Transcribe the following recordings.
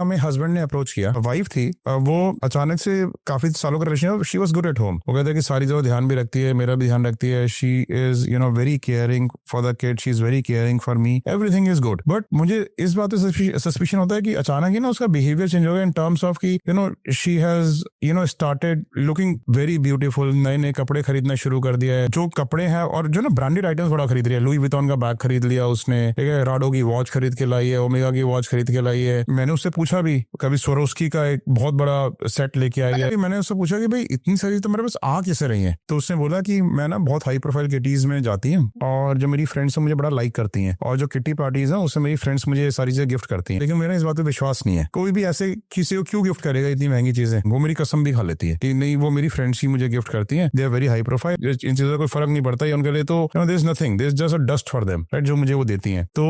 हमें हस्बैंड ने अप्रोच किया, वाइफ थी, वो अचानक से काफी सालों का relation, she was good at home, वो कहते हैं कि सारी जगह ध्यान भी रखती है, मेरा भी ध्यान रखती है, she is very caring for the kid, she is very caring for me, everything is good. But मुझे इस बात से सस्पिशन होता है कि अचानक ही ना उसका बिहेवियर चेंज हो गया इन टर्म्स ऑफ कि she has started looking very beautiful, नए नए कपड़े खरीदना शुरू कर दिया है, जो कपड़े हैं और जो ना ब्रांडेड आइटम्स बड़ा खरीद रही है, लुई विटॉन का बैग खरीद लिया उसने, ठीक है, राडो की वॉच खरीद के लाई है, ओमेगा की वॉच खरीद के लाई है। मैंने उससे पूछा भी, कभी स्वरोस्की का एक बहुत बड़ा सेट लेके आई है, मैंने उससे पूछा कि भाई इतनी सारी तो मेरे पास आ कैसे रही है, तो उसने बोला कि मैं ना बहुत हाई प्रोफाइल किटीज में जाती हूँ और जो मेरी फ्रेंड्स मुझे बड़ा लाइक करती हैं, और जो किटी पार्टीज है उससे मेरी फ्रेंड्स मुझे सारी चीजें गिफ्ट करती हैं, लेकिन मेरा इस बात पे विश्वास नहीं है, कोई भी ऐसे किसी को क्यों गिफ्ट करेगा इतनी महंगी चीजें। वो मेरी कसम भी खा लेती है कि नहीं, वो मेरी फ्रेंड्स ही मुझे गिफ्ट करती हैं, they are very high profile, इन चीजों का कोई फर्क नहीं पड़ता है उनके लिए, तो there is nothing, there is just a dust for them, right, जो मुझे वो देती हैं। तो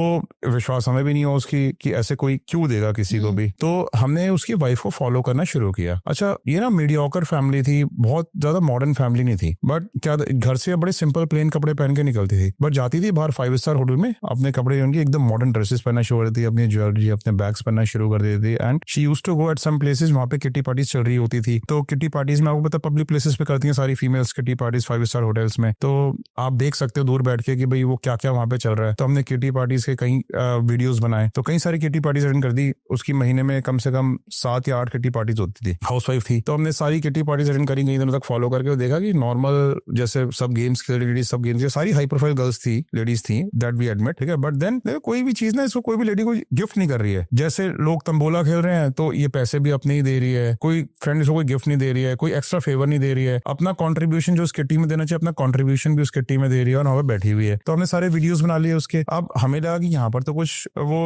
विश्वास हमें भी नहीं हो उसकी कि ऐसे कोई क्यों देगा किसी को भी। तो हमने उसकी वाइफ को फॉलो करना शुरू किया। अच्छा, ये ना मीडियोकर फैमिली थी, बहुत ज्यादा मॉडर्न फैमिली नहीं थी, बट क्या घर से बड़े सिंपल प्लेन कपड़े पहन के निकलती थी, बट जाती थी बाहर 5 स्टार होटल में, अपने कपड़े उनकी एकदम मॉडर्न ड्रेसेस पहनना शुरू कर देती, अपनी ज्वेलरी, अपने बैग्स पहनना शुरू कर देती थी। And she used to go at some places, वहां पे किटी पार्टीज चल रही होती थी। तो किटी पार्टीज में आपको पता पब्लिक प्लेसेस पे करती हैं सारी females kitty parties 5 star hotels में, तो आप देख सकते हो दूर बैठ के कि भाई वो क्या क्या वहां पे चल रहा है। तो हमने किटी पार्टीज के कई वीडियोस बनाए, तो कई सारी किटी पार्टीज अटेंड कर दी। उसकी महीने में कम से कम 7 या 8 किटी पार्टीज होती थी, हाउसवाइफ थी, तो हमने सारी किटी पार्टीज अटेंड करी, कई दिनों तक फॉलो करके देखा कि नॉर्मल जैसे सब गेम्स खेल रही, सब गेम्स, सारी हाई प्रोफाइल गर्ल्स थी, लेडीज थी, दैट वी एडमिट, ठीक है। बट देन कोई भी चीज ना इसको कोई भी लेडी को गिफ्ट नहीं कर रही है। जैसे लोग तंबोला खेल रहे हैं तो ये पैसे भी अपने ही दे रही है, कोई फ्रेंड इसको कोई गिफ्ट नहीं दे रही है, कोई एक्स्ट्रा फेवर नहीं दे रही है, अपना कॉन्ट्रीब्यूशन जो उस किटी में देना चाहिए अपना कॉन्ट्रीब्यूशन भी उस किटी में दे रही है और वहां पर बैठी हुई है। तो हमने सारे वीडियोस बना लिए उसके। अब हमें लगा कि यहाँ पर तो कुछ वो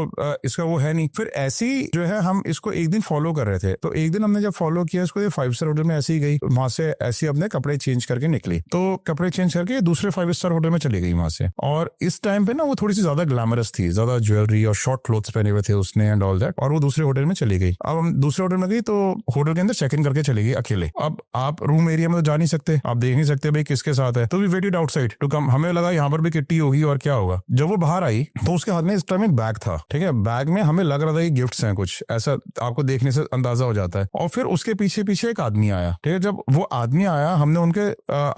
इसका वो है नहीं। फिर ऐसी जो है हम इसको एक दिन फॉलो कर रहे थे, तो एक दिन हमने जब फॉलो किया इसको, 5 स्टार होटल में ऐसे ही गई, वहां से ऐसी अपने कपड़े चेंज करके निकली, तो कपड़े चेंज करके दूसरे 5 स्टार होटल में चली गई वहां से। और इस टाइम पे ना वो थोड़ी सी ज्यादा ग्लैमरस थी, ज्यादा ज्वेलरी और शॉर्ट क्लोथ्स पहने हुए थे उसने एंड ऑल दैट, और वो दूसरे होटल में चली गई। अब हम दूसरे होटल में गई तो होटल के अंदर चेक इन करके चली गई अकेले। अब आप रूम एरिया में तो जा नहीं सकते, आप देख नहीं सकते भाई किसके साथ है, तो we waited outside to come. हमें लगा यहाँ पर भी किट्टी होगी और क्या होगा। जब वो बाहर आई तो उसके हाथ में इस टाइम एक बैग था, ठीक है, बैग में हमें लग रहा था कि गिफ्ट्स हैं कुछ, ऐसा आपको देखने से अंदाजा हो जाता है। और फिर उसके पीछे पीछे एक आदमी आया, ठीक है। जब वो आदमी आया, हमने उनके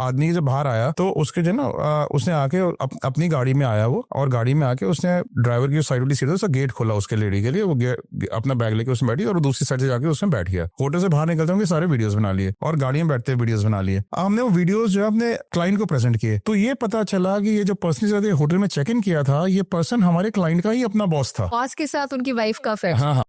आदमी जब बाहर आया तो उसके जो ना उसने आके अपनी गाड़ी में आया वो, और गाड़ी में आके उसने ड्राइवर की साइड वाली सीट उसका गेट खोला उसके लेडी के लिए, वो अपना बैग लेके उसमें बैठी और दूसरी साइड से जाके उसमें बैठ गया। होटल से बाहर निकलते होंगे सारे वीडियोस बना लिए और गाड़ी में बैठते वीडियोस बना लिए। हमने वो वीडियोस जो अपने क्लाइंट को प्रेजेंट किए, तो ये पता चला कि ये जो पर्सन होटल में चेक इन किया था, ये पर्सन हमारे क्लाइंट का ही अपना बॉस था। बॉस के साथ उनकी वाइफ का अफेयर। हाँ।